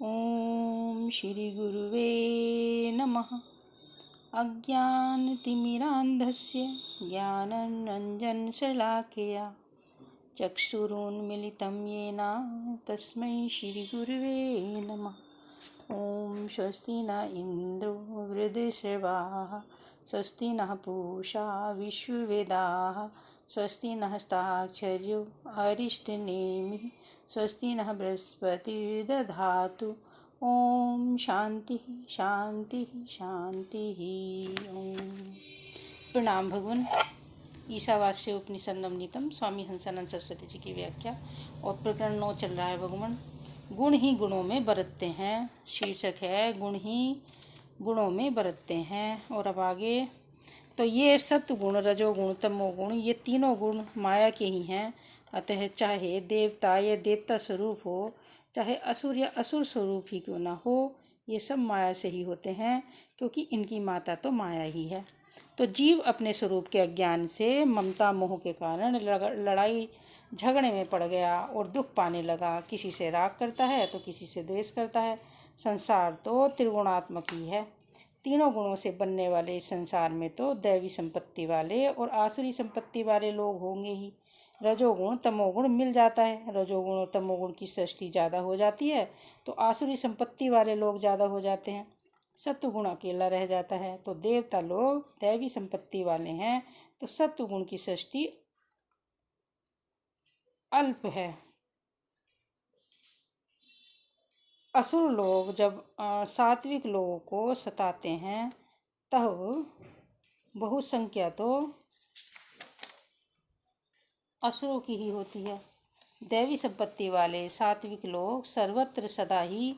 ओम श्री गुरुवे नमः। अज्ञानतिमिरान्धस्य ज्ञानाञ्जनशलाकया चक्षुरुन्मिलितं येन तस्मै श्रीगुरुवे नमः। ओम स्वस्ति न इंद्रो वृद्धश्रवाः स्वस्ति नः पूषा विश्ववेदाः स्वस्ति नः स्ताक्षर्यो अरिष्टनेमिः स्वस्ति नः बृहस्पतिर्दधातु। ओम शांति शांति शांति। ओम प्रणाम भगवान। ईशावास्य उपनिषद नवनीतम स्वामी हंसानंद सरस्वती जी की व्याख्या और प्रकरण 9 चल रहा है भगवान। गुण ही गुणों में बरतते हैं, शीर्षक है गुण ही गुणों में बरतते हैं। और अब आगे तो ये सत्व गुण, रजोगुण, तमोगुण, ये तीनों गुण माया के ही हैं। अतः चाहे देवता या देवता स्वरूप हो, चाहे असुर या असुर स्वरूप ही क्यों ना हो, ये सब माया से ही होते हैं, क्योंकि इनकी माता तो माया ही है। तो जीव अपने स्वरूप के अज्ञान से, ममता मोह के कारण लड़ाई झगड़े में पड़ गया और दुख पाने लगा। किसी से राग करता है तो किसी से द्वेष करता है। संसार तो त्रिगुणात्मक ही है। तीनों गुणों से बनने वाले इस संसार में तो दैवी संपत्ति वाले और आसुरी संपत्ति वाले लोग होंगे ही। रजोगुण तमोगुण मिल जाता है, रजोगुण और तमोगुण की सृष्टि ज़्यादा हो जाती है तो आसुरी संपत्ति वाले लोग ज़्यादा हो जाते हैं। सत्वगुण अकेला रह जाता है तो देवता लोग दैवी संपत्ति वाले हैं तो सत्वगुण की सृष्टि अल्प है। असुर लोग जब सात्विक लोगों को सताते हैं तब बहुसंख्या तो असुरों की ही होती है। दैवी संपत्ति वाले सात्विक लोग सर्वत्र सदा ही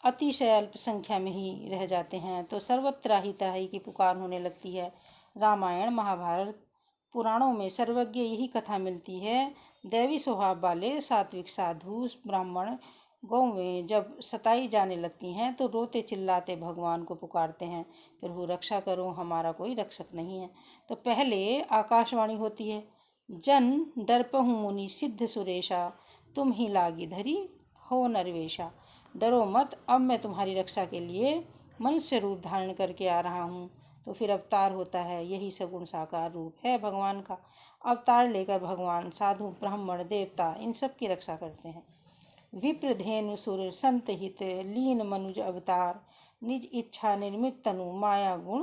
अतिशय अल्प संख्या में ही रह जाते हैं तो सर्वत्र ही त्राही की पुकार होने लगती है। रामायण महाभारत पुराणों में सर्वज्ञ यही कथा मिलती है। दैवी स्वभाव वाले सात्विक साधु ब्राह्मण गौवें जब सताई जाने लगती हैं तो रोते चिल्लाते भगवान को पुकारते हैं, प्रभु रक्षा करो, हमारा कोई रक्षक नहीं है। तो पहले आकाशवाणी होती है, जन डरपहु मुनि सिद्ध सुरेशा, तुम ही लागी धरी हो नरवेशा। डरो मत, अब मैं तुम्हारी रक्षा के लिए मनुष्य रूप धारण करके आ रहा हूँ। तो फिर अवतार होता है, यही सगुण साकार रूप है भगवान का। अवतार लेकर भगवान साधु ब्राह्मण देवता इन सब की रक्षा करते हैं। विप्र धेनु सुर संत हित लीन मनुज अवतार, निज इच्छा निर्मित तनु माया गुण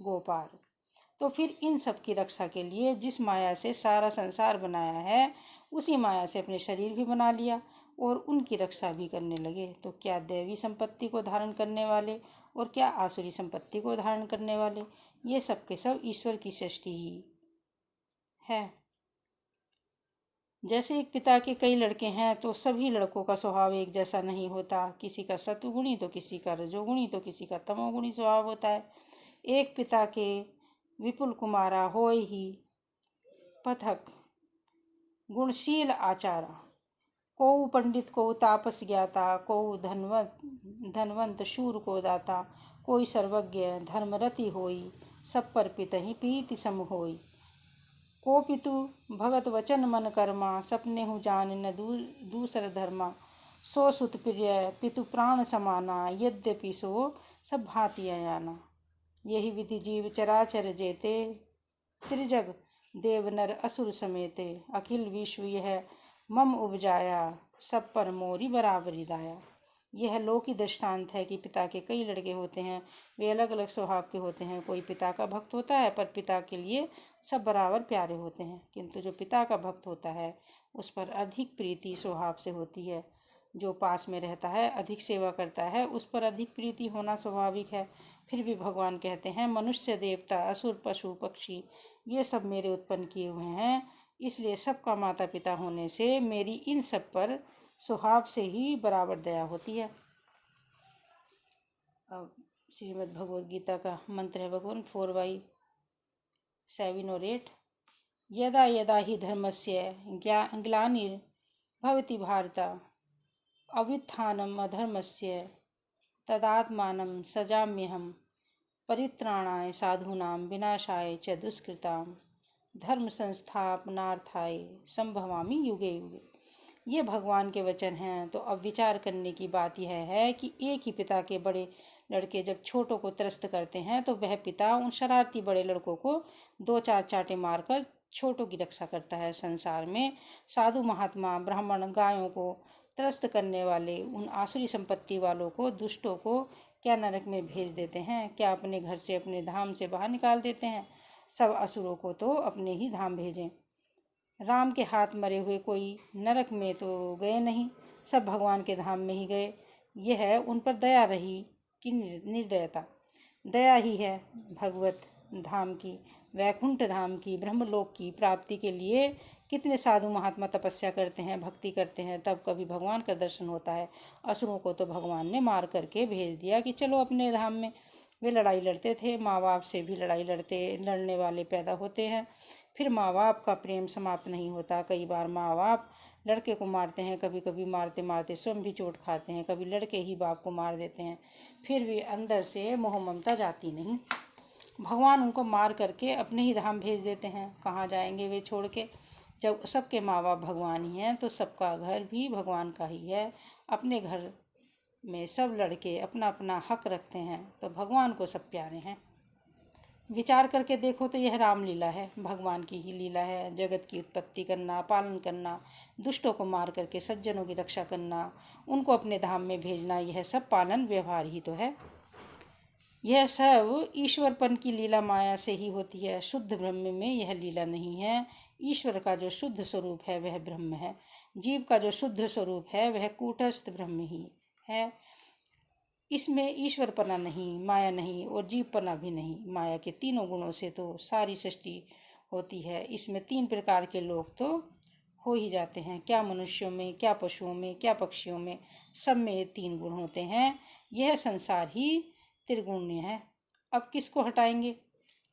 गोपार। तो फिर इन सब की रक्षा के लिए जिस माया से सारा संसार बनाया है उसी माया से अपने शरीर भी बना लिया और उनकी रक्षा भी करने लगे। तो क्या दैवी संपत्ति को धारण करने वाले और क्या आसुरी संपत्ति को धारण करने वाले, ये सब के सब ईश्वर की सृष्टि ही है। जैसे एक पिता के कई लड़के हैं तो सभी लड़कों का स्वभाव एक जैसा नहीं होता। किसी का सत्वगुणी तो किसी का रजोगुणी तो किसी का तमोगुणी स्वभाव होता है। एक पिता के विपुल कुमारा होय ही पथक गुणशील आचारा, को पंडित को तापस ज्ञाता, को धनवंत शूर को दाता, कोई सर्वज्ञ धर्मरति होई, सब पर पितहि प्रीति सम होई। को पितु भगत वचन मन कर्मा, सपने हूँ जान न दूसर धर्मा। सो सुत प्रिय पितु प्राण समाना, यद्यपि सो सब भांति अयाना। यही विधि जीव चराचर जेते, त्रिजग देव नर असुर समेते। अखिल विश्व यह मम उपजाया, सब पर मोरी बराबरी दाया। यह लौकिक दृष्टांत है कि पिता के कई लड़के होते हैं, वे अलग अलग स्वभाव के होते हैं। कोई पिता का भक्त होता है पर पिता के लिए सब बराबर प्यारे होते हैं, किंतु जो पिता का भक्त होता है उस पर अधिक प्रीति स्वभाव से होती है। जो पास में रहता है, अधिक सेवा करता है, उस पर अधिक प्रीति होना स्वाभाविक है। फिर भी भगवान कहते हैं, मनुष्य देवता असुर पशु पक्षी ये सब मेरे उत्पन्न किए हुए हैं, इसलिए सबका माता पिता होने से मेरी इन सब पर स्वभाव से ही बराबर दया होती है। अब श्रीमद् भगवद गीता का मंत्र है भगवान 4/7 और 8। यदा यदा हि धर्मस्य ग्लानिर्भवति भारत, अव्युत्थानम् अधर्मस्य तदात्मानं सजाम्यहम्, परित्राणाय साधूनां विनाशाय च दुष्कृतां, धर्म संस्थापनार्थाय संभवामि युगे युगे। ये भगवान के वचन हैं। तो अब विचार करने की बात यह है कि एक ही पिता के बड़े लड़के जब छोटों को त्रस्त करते हैं तो वह पिता उन शरारती बड़े लड़कों को 2-4 चांटे मारकर छोटों की रक्षा करता है। संसार में साधु महात्मा ब्राह्मण गायों को त्रस्त करने वाले उन आसुरी संपत्ति वालों को, दुष्टों को क्या नरक में भेज देते हैं, क्या अपने घर से, अपने धाम से बाहर निकाल देते हैं। सब असुरों को तो अपने ही धाम भेजें। राम के हाथ मरे हुए कोई नरक में तो गए नहीं, सब भगवान के धाम में ही गए। यह उन पर दया रही कि निर्दयता। दया ही है भगवत धाम की, वैकुंठ धाम की, ब्रह्मलोक की प्राप्ति के लिए कितने साधु महात्मा तपस्या करते हैं, भक्ति करते हैं, तब कभी भगवान का दर्शन होता है। असुरों को तो भगवान ने मार करके भेज दिया कि चलो अपने धाम में। वे लड़ाई लड़ते थे, माँ बाप से भी लड़ने वाले पैदा होते हैं। फिर माँ बाप का प्रेम समाप्त नहीं होता। कई बार माँ बाप लड़के को मारते हैं, कभी कभी मारते मारते स्वयं भी चोट खाते हैं, कभी लड़के ही बाप को मार देते हैं। फिर भी अंदर से मोह ममता जाती नहीं। भगवान उनको मार करके अपने ही धाम भेज देते हैं। कहाँ जाएंगे वे छोड़ के। जब सबके माँ बाप भगवान ही हैं तो सबका घर भी भगवान का ही है। अपने घर में सब लड़के अपना अपना हक रखते हैं तो भगवान को सब प्यारे हैं। विचार करके देखो तो यह रामलीला है, भगवान की ही लीला है। जगत की उत्पत्ति करना, पालन करना, दुष्टों को मार करके सज्जनों की रक्षा करना, उनको अपने धाम में भेजना, यह सब पालन व्यवहार ही तो है। यह सब ईश्वरपन की लीला माया से ही होती है। शुद्ध ब्रह्म में यह लीला नहीं है। ईश्वर का जो शुद्ध स्वरूप है वह ब्रह्म है। जीव का जो शुद्ध स्वरूप है वह कूटस्थ ब्रह्म ही है। इसमें ईश्वरपना नहीं, माया नहीं और जीवपना भी नहीं। माया के तीनों गुणों से तो सारी सृष्टि होती है। इसमें 3 प्रकार के लोग तो हो ही जाते हैं। क्या मनुष्यों में, क्या पशुओं में, क्या पक्षियों में, सब में ये 3 गुण होते हैं। यह संसार ही त्रिगुण्य है। अब किसको हटाएंगे?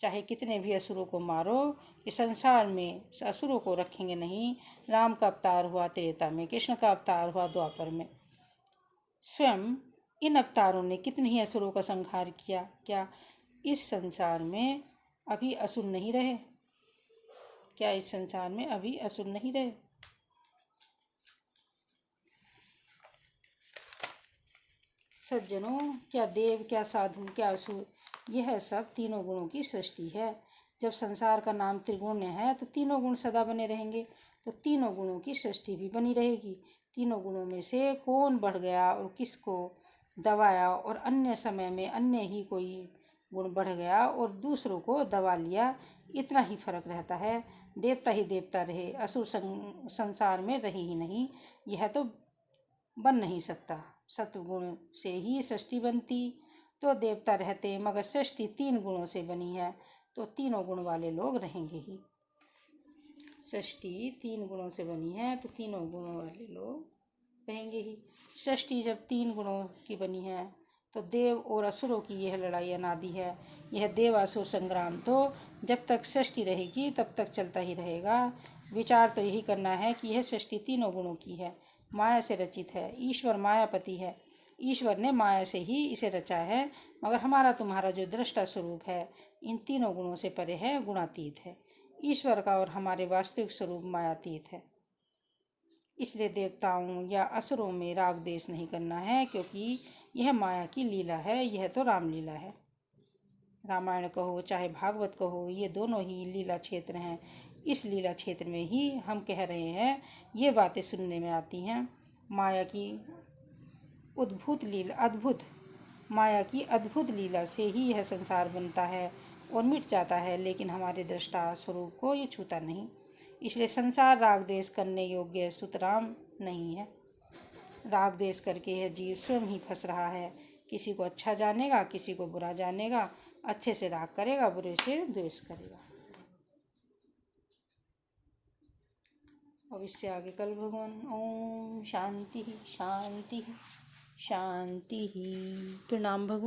चाहे कितने भी असुरों को मारो, इस संसार में असुरों को रखेंगे नहीं। राम का अवतार हुआ त्रेता में, कृष्ण का अवतार हुआ द्वापर में। स्वयं इन अवतारों ने कितने ही असुरों का संहार किया। क्या इस संसार में अभी असुर नहीं रहे? क्या इस संसार में अभी असुर नहीं रहे? सज्जनों, क्या देव, क्या साधु, क्या असुर, यह सब तीनों गुणों की सृष्टि है। जब संसार का नाम त्रिगुण्य है तो तीनों गुण सदा बने रहेंगे, तो तीनों गुणों की सृष्टि भी बनी रहेगी। तीनों गुणों में से कौन बढ़ गया और किसको दबाया, और अन्य समय में अन्य ही कोई गुण बढ़ गया और दूसरों को दबा लिया, इतना ही फर्क रहता है। देवता ही देवता रहे, असुर संसार में रहे ही नहीं, यह तो बन नहीं सकता। सत्वगुण से ही सृष्टि बनती तो देवता रहते, मगर सृष्टि 3 गुणों से बनी है तो तीनों गुण वाले लोग रहेंगे ही। सृष्टि 3 गुणों से बनी है तो तीनों गुणों वाले लोग रहेंगे ही। सृष्टि जब 3 गुणों की बनी है तो देव और असुरों की यह लड़ाई अनादि है। यह देव असुर संग्राम तो जब तक सृष्टि रहेगी तब तक चलता ही रहेगा। विचार तो यही करना है कि यह सृष्टि तीनों गुणों की है, माया से रचित है। ईश्वर मायापति है, ईश्वर ने माया से ही इसे रचा है। मगर हमारा तुम्हारा जो दृष्टा स्वरूप है इन तीनों गुणों से परे है, गुणातीत है। ईश्वर का और हमारे वास्तविक स्वरूप मायातीत है। इसलिए देवताओं या असुरों में राग द्वेष नहीं करना है, क्योंकि यह माया की लीला है। यह तो रामलीला है। रामायण कहो चाहे भागवत कहो, ये दोनों ही लीला क्षेत्र हैं। इस लीला क्षेत्र में ही हम कह रहे हैं, ये बातें सुनने में आती हैं। माया की माया की अद्भुत लीला से ही यह संसार बनता है और मिट जाता है, लेकिन हमारे दृष्टा स्वरूप को ये छूता नहीं। इसलिए संसार राग द्वेष करने योग्य सुतराम नहीं है। राग द्वेष करके यह जीव स्वयं ही फंस रहा है। किसी को अच्छा जानेगा, किसी को बुरा जानेगा। अच्छे से राग करेगा, बुरे से द्वेष करेगा। अब इससे आगे कल भगवान। ओम शांति शांति शांति। प्रणाम भगवान।